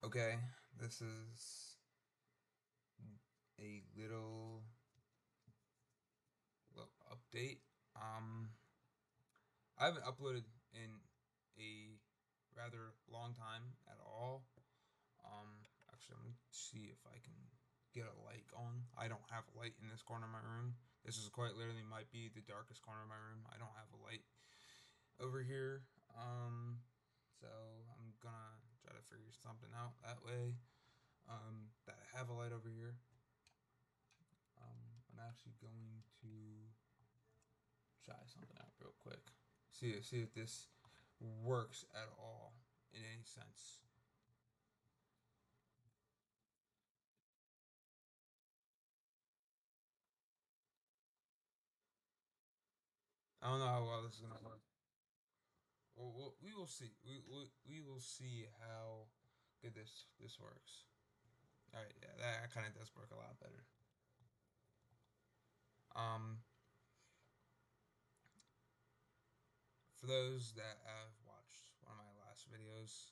Okay, this is a little update. I haven't uploaded in a rather long time at all. Actually, I'm gonna see if I can get a light on. I don't have a light in this corner of my room. This is quite literally might be the darkest corner of my room. I don't have a light over here. So I'm gonna try to figure something out that way. That I have a light over here. I'm actually going to try something out real quick. See if this works at all in any sense. I don't know how well this is gonna work. Well, we will see. We will see how good this works. All right, yeah, that kind of does work a lot better. Um, for those that have watched one of my last videos,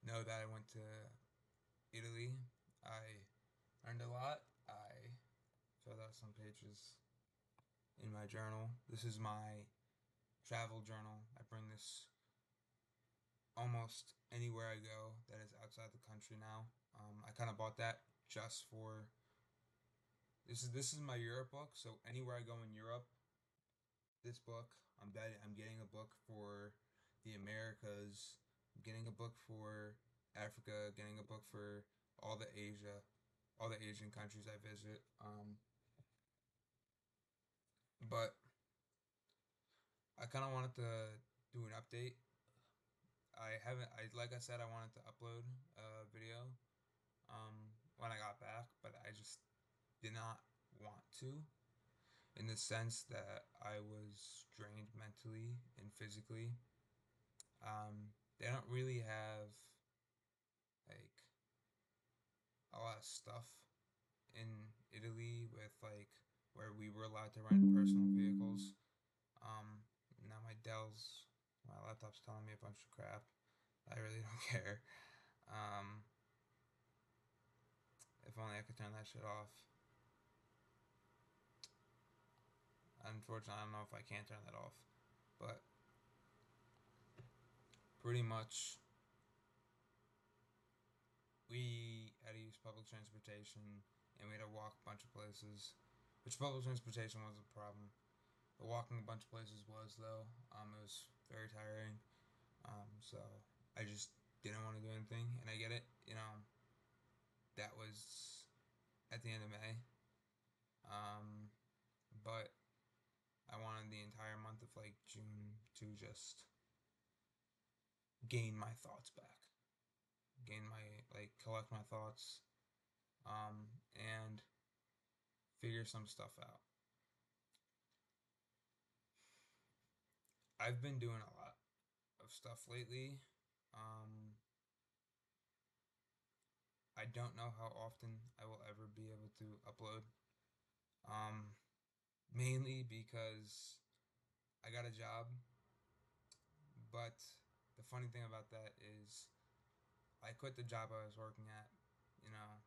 know that I went to Italy. I learned a lot. I filled out some pages in my journal. This is my travel journal. I bring this almost anywhere I go that is outside the country now. I kind of bought that just for this is my Europe book. So anywhere I go in Europe, this book. I'm getting a book for the Americas. I'm getting a book for Africa. Getting a book for all the Asia, all the Asian countries I visit. But I kind of wanted to do an update. I haven't. I like I said, I wanted to upload a video when I got back, but I just did not want to, in the sense that I was drained mentally and physically. They don't really have like a lot of stuff in Italy with like where we were allowed to rent personal vehicles. Now my laptop's telling me a bunch of crap. I really don't care. Um, if only I could turn that shit off. Unfortunately, I don't know if I can turn that off. But pretty much, we had to use public transportation and we had to walk a bunch of places, which public transportation wasn't a problem. The walking a bunch of places was, though. It was very tiring. So I just didn't want to do anything, and I get it. That was at the end of May. Um, but I wanted the entire month of like June to just gain my thoughts back, gain my like collect my thoughts, and figure some stuff out. I've been doing a lot of stuff lately. Um, I don't know how often I will ever be able to upload. Um, Mainly because I got a job, but the funny thing about that is I quit the job I was working at. You know,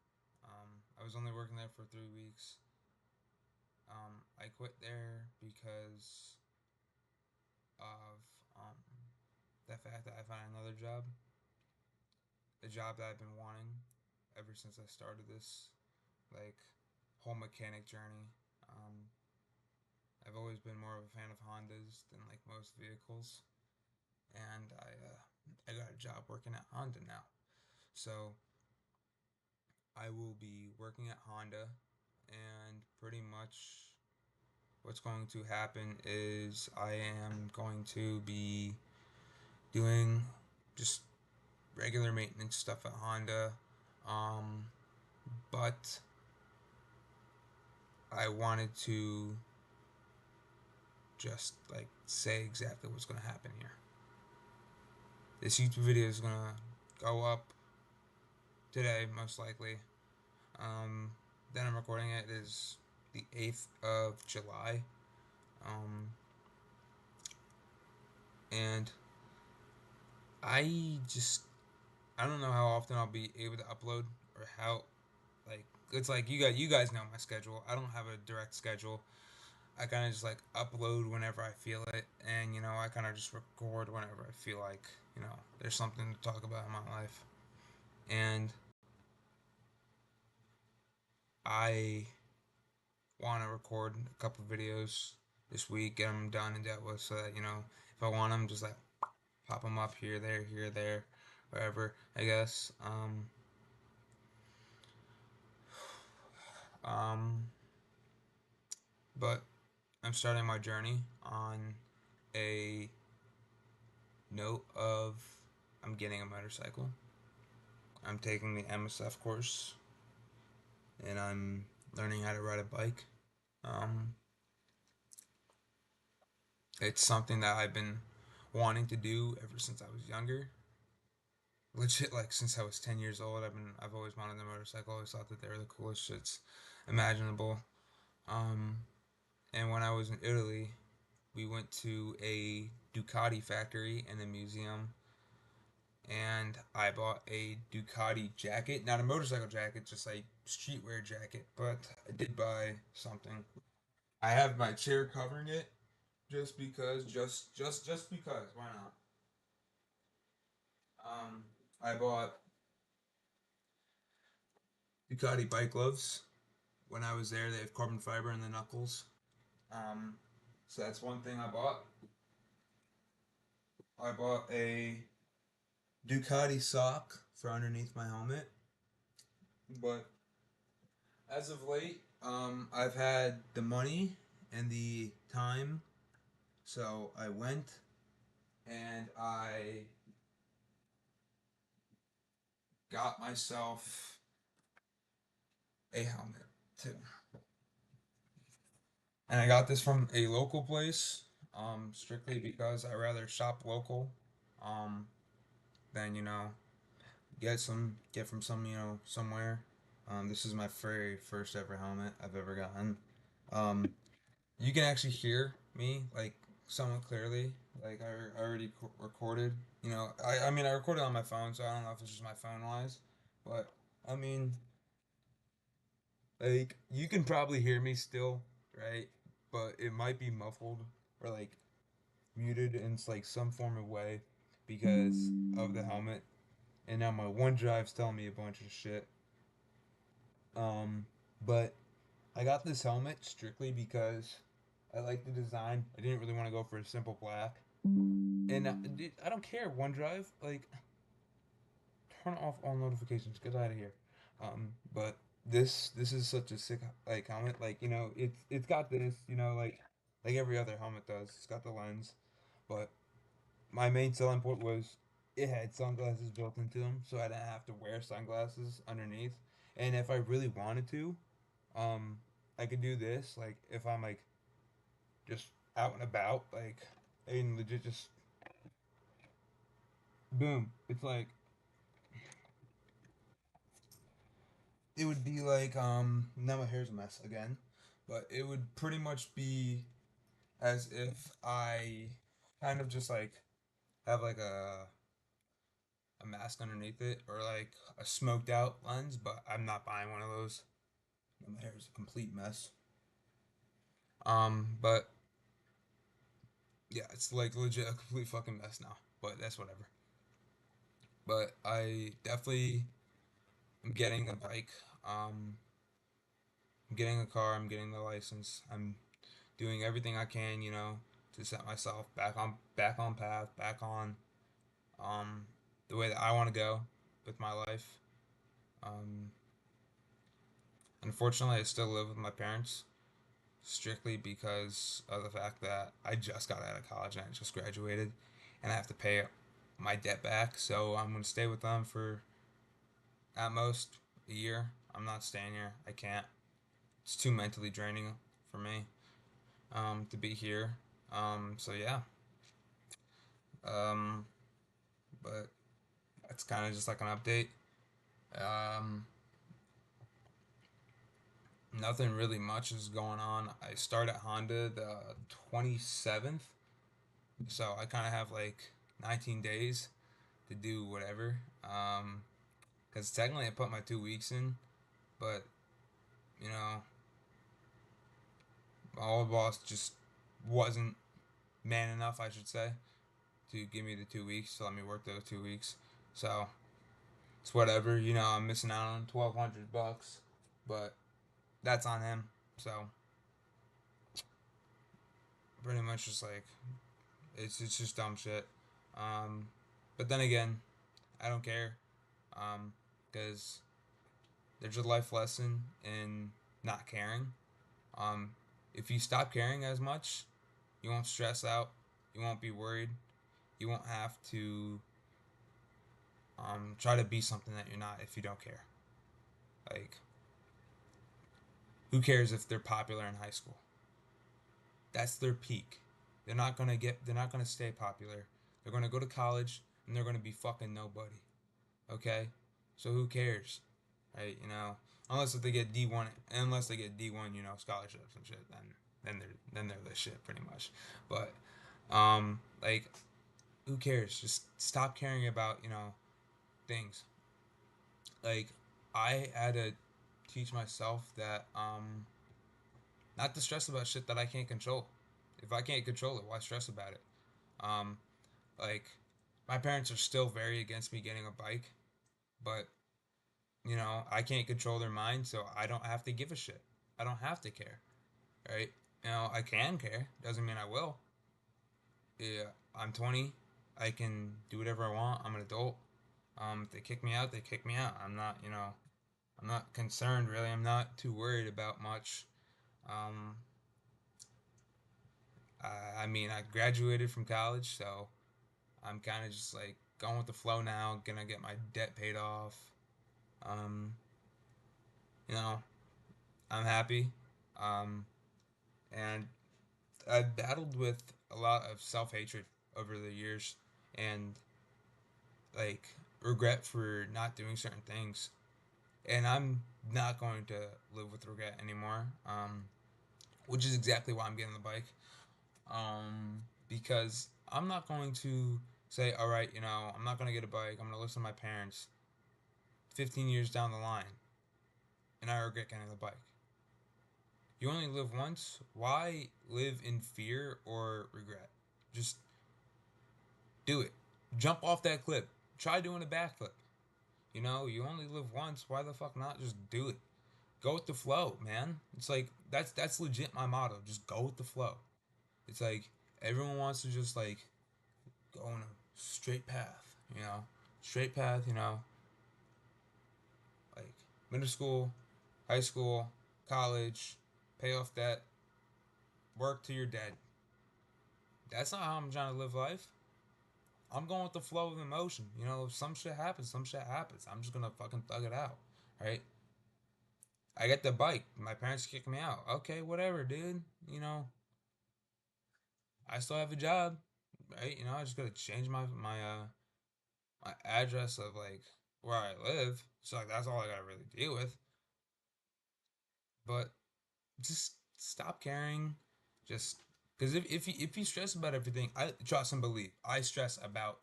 I was only working there for 3 weeks. I quit there because of the fact that I found another job, a job that I've been wanting ever since I started this like whole mechanic journey. Um, I've always been more of a fan of Hondas than like most vehicles, and I got a job working at Honda now. So I will be working at Honda, and pretty much what's going to happen is I am going to be doing just regular maintenance stuff at Honda. Um, but I wanted to just like say exactly what's going to happen here. This YouTube video is going to go up today, most likely. Then I'm recording it is the 8th of July. Um, and I just I don't know how often I'll be able to upload or how like it's like you guys know my schedule. I don't have a direct schedule. I kind of just like upload whenever I feel it, and I kind of just record whenever I feel like there's something to talk about in my life. And I want to record a couple videos this week, get them done and dealt with, so that if I want them, just like pop them up here, there, wherever. I guess. Um, but I'm starting my journey on a note of I'm getting a motorcycle. I'm taking the MSF course, and I'm learning how to ride a bike. Um, it's something that I've been wanting to do ever since I was younger. Legit, like since I was 10 years old, I've always wanted a motorcycle. I always thought that they were the coolest shits imaginable. Um, and when I was in Italy, we went to a Ducati factory in a museum, and I bought a Ducati jacket, not a motorcycle jacket, just a streetwear jacket. But I did buy something. I have my chair covering it just because, just because. Why not? Um, I bought Ducati bike gloves when I was there. They have carbon fiber in the knuckles. Um, so that's one thing I bought. I bought a Ducati sock for underneath my helmet. But as of late, I've had the money and the time, so I went and I got myself a helmet too. And I got this from a local place, strictly because I rather shop local, um, than get from somewhere. This is my very first ever helmet I've ever gotten. Um, you can actually hear me like somewhat clearly. Like I already recorded. I mean I recorded on my phone, so I don't know if it's just my phone wise, but I mean like you can probably hear me still, right? But it might be muffled or like muted in like some form of way because of the helmet. And now my OneDrive's telling me a bunch of shit. Um, but I got this helmet strictly because I like the design. I didn't really want to go for a simple black. And dude, I don't care. OneDrive, like, turn off all notifications. Get out of here. But this is such a sick like helmet. Like it's got this. Like every other helmet does. It's got the lens, but my main selling point was it had sunglasses built into them, so I didn't have to wear sunglasses underneath. And if I really wanted to, um, I could do this. Like if I'm like just out and about, like and legit just boom. It's like it would be like now my hair's a mess again, but it would pretty much be as if I kind of just like have like a mask underneath it or like a smoked out lens, but I'm not buying one of those. My hair is a complete mess. But yeah, it's like legit a complete fucking mess now. But that's whatever. But I definitely am getting a bike. I'm getting a car. I'm getting the license. I'm doing everything I can, to set myself back on path, back on the way that I want to go with my life. Um, Unfortunately, I still live with my parents strictly because of the fact that I just got out of college and I just graduated, and I have to pay my debt back. So I'm gonna stay with them for at most a year. I'm not staying here. I can't. It's too mentally draining for me to be here. So yeah. Um, but that's kind of just like an update. Um, Nothing really much is going on. I start at Honda the 27th, so I kind of have like 19 days. to do whatever. Because technically I put my 2 weeks in, but you know, my old boss just wasn't man enough, I should say, to give me the 2 weeks to let me work those 2 weeks. So it's whatever. I'm missing out on $1,200, but that's on him. So pretty much just like it's just dumb shit. Um, but then again, I don't care. Because there's a life lesson in not caring. Um, if you stop caring as much, you won't stress out. You won't be worried. You won't have to try to be something that you're not if you don't care. Like, who cares if they're popular in high school? That's their peak. They're not gonna stay popular. They're gonna go to college and they're gonna be fucking nobody. Okay? So who cares? Right, unless if they get D1, unless they get D1, scholarships and shit, then they're the shit pretty much. But like, who cares? Just stop caring about things. Like, I had to teach myself that not to stress about shit that I can't control. If I can't control it, why stress about it? Um, like, my parents are still very against me getting a bike, but I can't control their mind, so I don't have to give a shit. I don't have to care, right? I can care. Doesn't mean I will. Yeah, I'm 20. I can do whatever I want. I'm an adult. If they kick me out, they kick me out. I'm not concerned really. I'm not too worried about much. Um, I mean, I graduated from college, so I'm kind of just like going with the flow now. Gonna get my debt paid off. Um, you know, I'm happy. Um, and I battled with a lot of self hatred over the years and like regret for not doing certain things. And I'm not going to live with regret anymore. Which is exactly why I'm getting the bike. Because I'm not going to say, all right, I'm not going to get a bike. I'm going to listen to my parents 15 years down the line and I regret getting the bike. You only live once. Why live in fear or regret? Just do it. Jump off that cliff. Try doing a backflip. You only live once. Why the fuck not just do it? Go with the flow, man. It's like that's legit my motto. Just go with the flow. It's like everyone wants to just like go on a straight path, straight path, like middle school, high school, college, pay off debt, work till you're dead. That's not how I'm trying to live life. I'm going with the flow of emotion. If some shit happens, some shit happens. I'm just gonna fucking thug it out, right? I get the bike. My parents kick me out. Okay, whatever, dude. I still have a job, right? I just gotta change my address of like where I live. So like that's all I gotta really deal with. But just stop caring. Just because if you stress about everything, I trust and believe. I stress about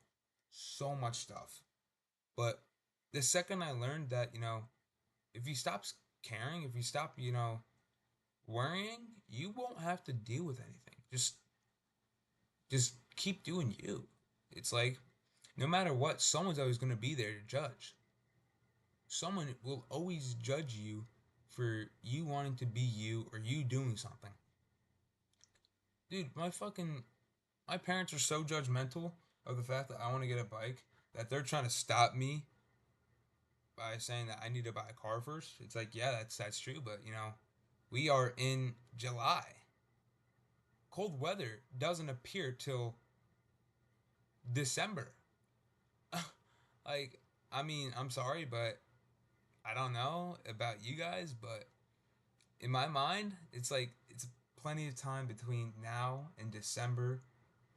so much stuff. But the second I learned that if you stop caring, if you stop worrying, you won't have to deal with anything. Just keep doing you. It's like no matter what, someone's always going to be there to judge. Someone will always judge you for you wanting to be you or you doing something. Dude, my parents are so judgmental of the fact that I want to get a bike that they're trying to stop me by saying that I need to buy a car first. It's like, yeah, that's true, but we are in July. Cold weather doesn't appear till December. Like, I mean, I'm sorry, but I don't know about you guys, but in my mind, it's like it's plenty of time between now and December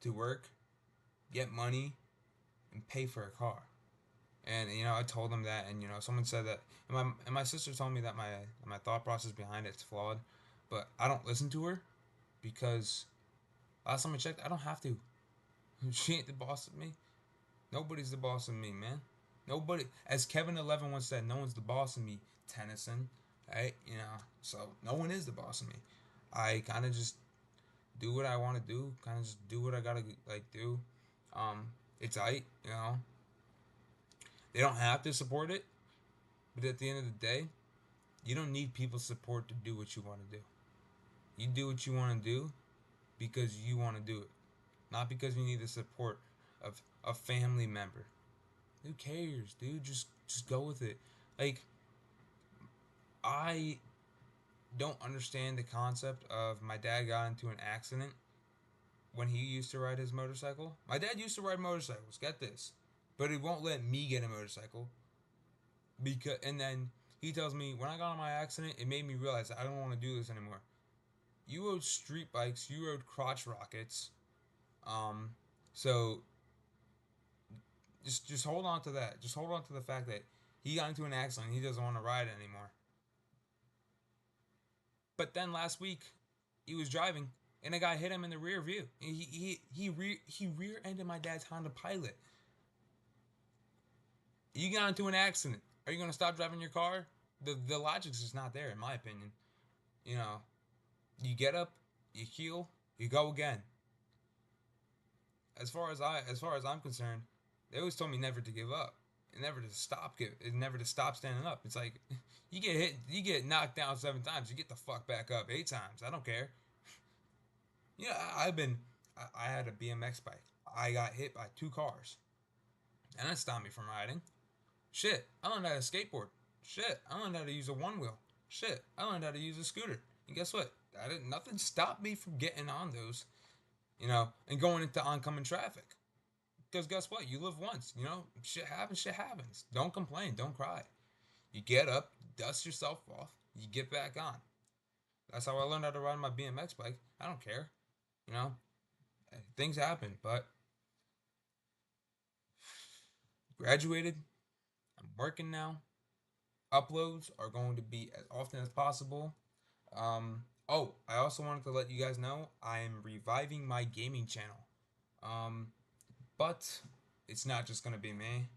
to work, get money, and pay for a car. And I told them that, and someone said that, and my sister told me that my thought process behind it's flawed, but I don't listen to her because last time I checked, I don't have to. She ain't the boss of me. Nobody's the boss of me, man. Nobody, as Kevin 11 once said, no one's the boss of me, Tennyson. Right? You know, so no one is the boss of me. I kind of just do what I want to do. Kind of just do what I gotta like do. Um, it's aight, you know. They don't have to support it, but at the end of the day, you don't need people's support to do what you want to do. You do what you want to do because you want to do it, not because you need the support of a family member. Who cares, dude? Just go with it. Like, I don't understand the concept of my dad got into an accident when he used to ride his motorcycle. My dad used to ride motorcycles. Get this, but he won't let me get a motorcycle because. And then he tells me when I got in my accident, it made me realize I don't want to do this anymore. You rode street bikes. You rode crotch rockets. Um, so just hold on to that. Just hold on to the fact that he got into an accident. He doesn't want to ride anymore. But then last week, he was driving and a guy hit him in the rear view. He rear ended my dad's Honda Pilot. You got into an accident. Are you gonna stop driving your car? The logic's just not there, in my opinion. You know, you get up, you heal, you go again. As far as I'm concerned, they always told me never to give up, and never to stop standing up. It's like you get hit, you get knocked down 7 times, you get the fuck back up 8 times. I don't care. Yeah, I had a BMX bike. I got hit by 2 cars, and that stopped me from riding. Shit, I learned how to skateboard. Shit, I learned how to use a one wheel. Shit, I learned how to use a scooter. And guess what? I didn't. Nothing stopped me from getting on those, and going into oncoming traffic. Because guess what? You live once. Shit happens. Shit happens. Don't complain. Don't cry. You get up, dust yourself off. You get back on. That's how I learned how to ride my BMX bike. I don't care. You know, things happen. But graduated. I'm working now. Uploads are going to be as often as possible. I also wanted to let you guys know I am reviving my gaming channel. Um, but it's not just going to be me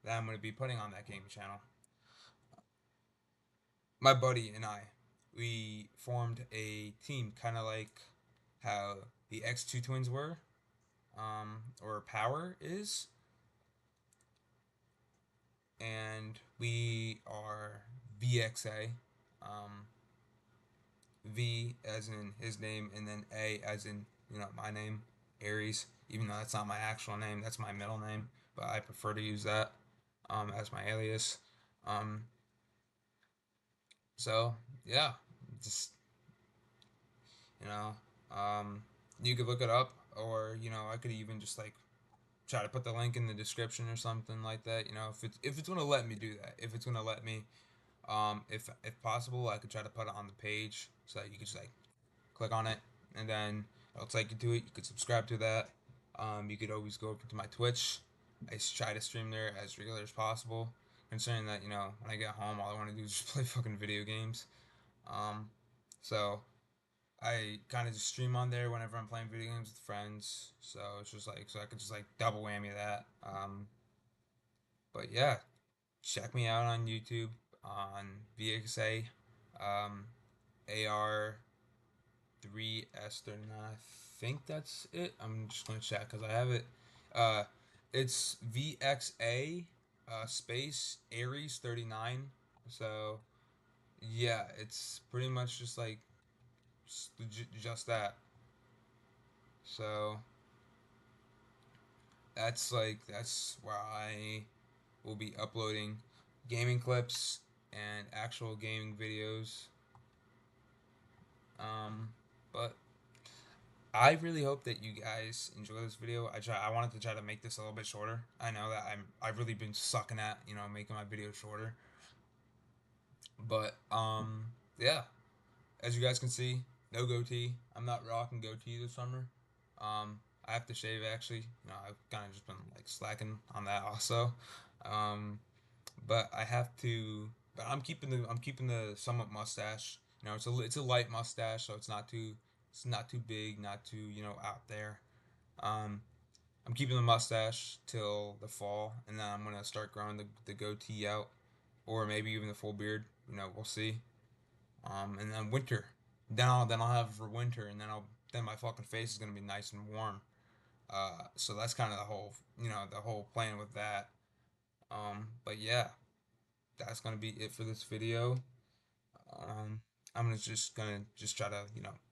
that I'm going to be putting on that gaming channel. My buddy and I, we formed a team, kind of like how the X2 twins were, or Power is, and we are VXA. Um, V as in his name, and then A as in my name, Aries. Even though that's not my actual name, that's my middle name, but I prefer to use that as my alias. Um, so yeah, just you know, um, you could look it up, or I could even just like try to put the link in the description or something like that. If it's gonna let me do that, if it's gonna let me, if possible, I could try to put it on the page so that you could just like click on it, and then it'll take you to it. You could subscribe to that. You could always go over to my Twitch. I try to stream there as regular as possible. Considering that when I get home, all I want to do is just play fucking video games. Um, so I kind of just stream on there whenever I'm playing video games with friends. So it's just like I could just like double whammy that. But yeah, check me out on YouTube on VXA, AR 3S39. I think that's it. I'm just gonna check because I have it. Uh, it's VXA space Aries 39. So yeah, it's pretty much just like just that. So that's where I will be uploading gaming clips and actual gaming videos. But I really hope that you guys enjoy this video. I wanted to try to make this a little bit shorter. I know that I've really been sucking at making my videos shorter. But yeah, as you guys can see, no goatee. I'm not rocking goatee this summer. I have to shave actually. I've kind of just been like slacking on that also. Um, but I have to. But I'm keeping the somewhat mustache. It's a light mustache, so it's not too big, not too out there. Um, I'm keeping the mustache till the fall, and then I'm gonna start growing the goatee out, or maybe even the full beard. We'll see. And then winter, then I'll have for winter, and then my fucking face is gonna be nice and warm. So that's kind of the whole plan with that. But yeah, that's gonna be it for this video. Um, I'm just try to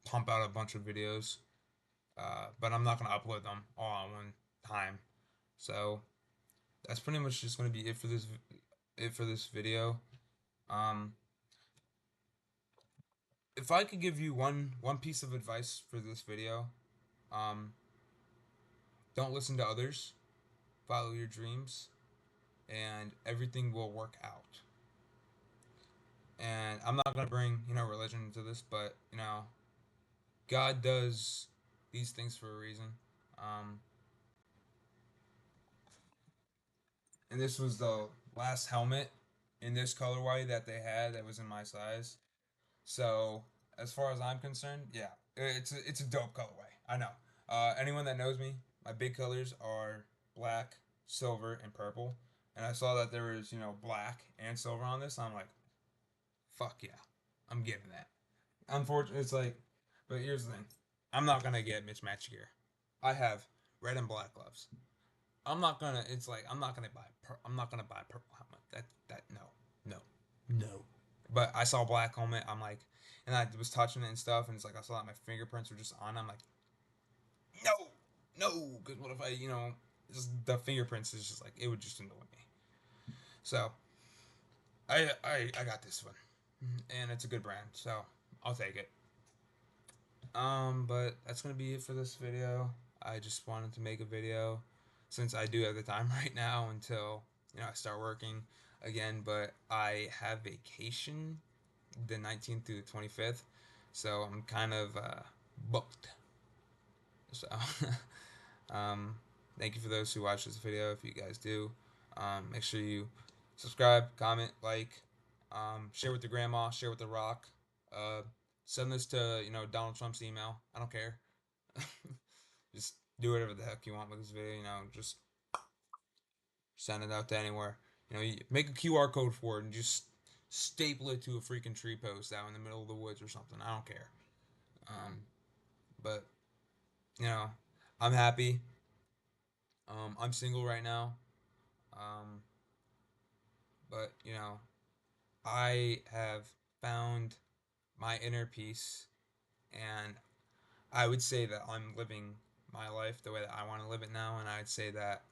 pump out a bunch of videos, but I'm not gonna upload them all at one time. So that's pretty much just gonna be it for this video. Um, if I could give you one piece of advice for this video, um, don't listen to others, follow your dreams, and everything will work out. And I'm not gonna bring religion into this, but God does these things for a reason. Um, and this was the last helmet in this colorway that they had that was in my size. So as far as I'm concerned, yeah, it's a dope colorway. I know. Anyone that knows me, my big colors are black, silver, and purple. And I saw that there was black and silver on this. I'm like, fuck yeah, I'm getting that. Unfortunately, it's like, but here's the thing, I'm not gonna get mismatched gear. I have red and black gloves. I'm not gonna. It's like I'm not gonna buy. I'm not gonna buy purple helmet. That no no. But I saw black helmet. I'm like, and I was touching it and stuff, and it's like I saw that my fingerprints were just on. I'm like, no, no, because what if I just the fingerprints is just like it would just annoy me. So I got this one, and it's a good brand, so I'll take it. But that's gonna be it for this video. I just wanted to make a video since I do have the time right now until I start working again. But I have vacation the 19th through the 25th, so I'm kind of booked. So, um, thank you for those who watch this video. If you guys do, make sure you subscribe, comment, like, share with your grandma, share with the Rock. Uh, Send this to Donald Trump's email. I don't care. Just do whatever the heck you want with this video. Just send it out to anywhere. You make a QR code for it and just staple it to a freaking tree post out in the middle of the woods or something. I don't care. Um, but you know, I'm happy. I'm single right now. Um, but I have found my inner peace, and I would say that I'm living my life the way that I want to live it now, and I'd say that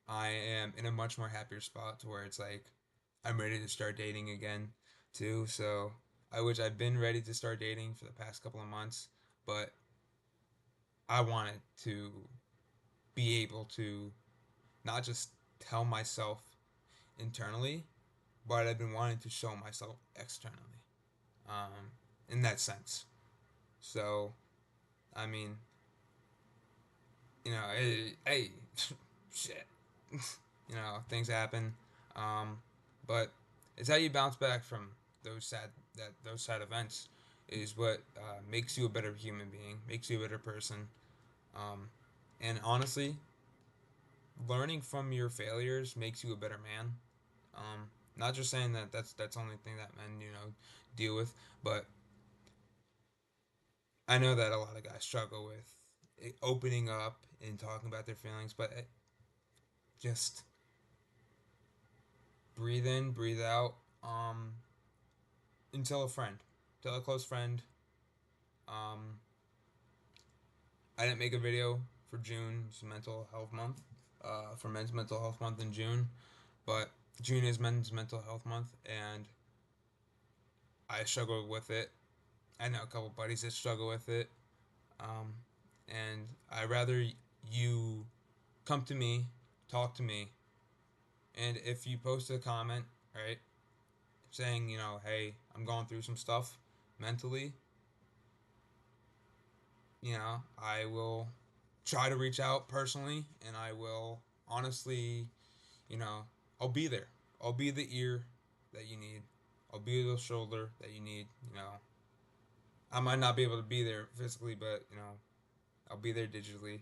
I am in a much more happier spot to where it's like I'm ready to start dating again too. So I've been ready to start dating for the past couple of months, but I wanted to be able to not just tell myself internally, but I've been wanting to show myself externally. In that sense. So I mean, hey, shit, things happen, um, but it's how you bounce back from those sad events is what makes you a better human being, makes you a better person, um, and honestly, learning from your failures makes you a better man. Not just saying that that's the only thing that men deal with, but I know that a lot of guys struggle with opening up and talking about their feelings, but just breathe in, breathe out. And tell a friend, tell a close friend. Um, I didn't make a video for June, it's Mental Health Month, for Men's Mental Health Month in June, but June is Men's Mental Health Month, and I struggle with it. I know a couple buddies that struggle with it, um, and I rather you come to me, talk to me, and if you post a comment, right, saying, hey, I'm going through some stuff mentally, I will try to reach out personally, and I will honestly, you know, I'll be there. I'll be the ear that you need. I'll be the shoulder that you need. I might not be able to be there physically, but I'll be there digitally.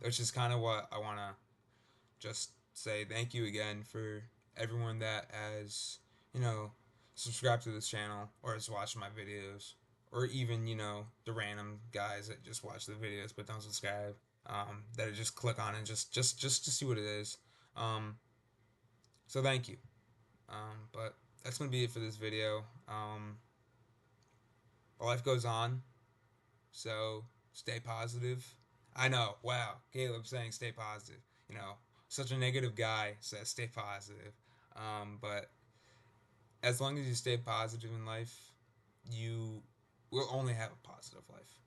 which is kind of what I want to just say thank you again for everyone that has, you know, subscribed to this channel or has watched my videos, or even, the random guys that just watch the videos but don't subscribe, that just click on it just to see what it is. Um, so thank you. But that's going to be it for this video. Life goes on, so stay positive. I know, wow, Caleb saying stay positive. You know, such a negative guy says stay positive. But as long as you stay positive in life, you will only have a positive life.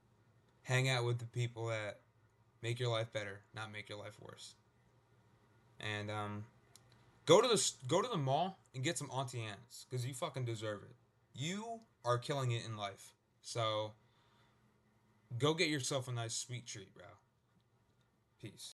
Hang out with the people that make your life better, not make your life worse. And go to the mall and get some Auntie Anne's because you fucking deserve it. You are killing it in life. So go get yourself a nice sweet treat, bro. Peace.